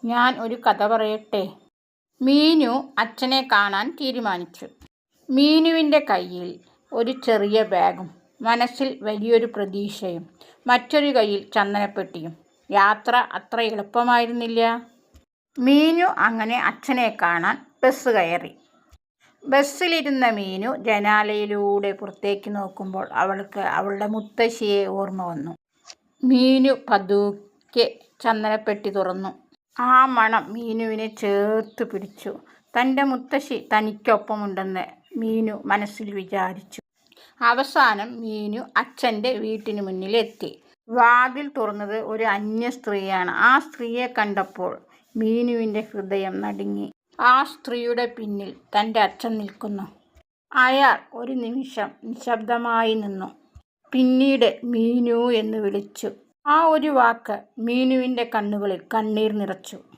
ഞാൻ ഒരു കഥ പറയട്ടെ. മീനു അച്ഛനെ കാണാൻ തീരുമാനിച്ചു. മീനുവിൻ്റെ കയ്യിൽ ഒരു ചെറിയ ബാഗും മനസ്സിൽ വലിയൊരു പ്രതീക്ഷയും, മറ്റൊരു കയ്യിൽ ചന്ദനപ്പെട്ടിയും. യാത്ര അത്ര എളുപ്പമായിരുന്നില്ല. മീനു അങ്ങനെ അച്ഛനെ കാണാൻ ബസ് കയറി. ബസ്സിലിരുന്ന മീനു ജനാലയിലൂടെ പുറത്തേക്ക് നോക്കുമ്പോൾ അവൾക്ക് അവളുടെ മുത്തശ്ശിയെ ഓർമ്മ വന്നു. മീനു പതുക്കെ ചന്ദനപ്പെട്ടി തുറന്നു. ആ മണം മീനുവിനെ ചേർത്ത് പിടിച്ചു. തൻ്റെ മുത്തശ്ശി തനിക്കൊപ്പമുണ്ടെന്ന് മീനു മനസ്സിൽ വിചാരിച്ചു. അവസാനം മീനു അച്ഛൻ്റെ വീട്ടിന് മുന്നിലെത്തി. വാതിൽ തുറന്നത് ഒരു അന്യ സ്ത്രീയാണ്. ആ സ്ത്രീയെ കണ്ടപ്പോൾ മീനുവിൻ്റെ ഹൃദയം നടുങ്ങി. ആ സ്ത്രീയുടെ പിന്നിൽ തൻ്റെ അച്ഛൻ നിൽക്കുന്നു. അയാൾ ഒരു നിമിഷം നിശബ്ദമായി നിന്നു. പിന്നീട് മീനു എന്ന് വിളിച്ചു. ആ ഒരു വാക്ക് മീനുവിൻ്റെ കണ്ണുകളിൽ കണ്ണീർ നിറച്ചു.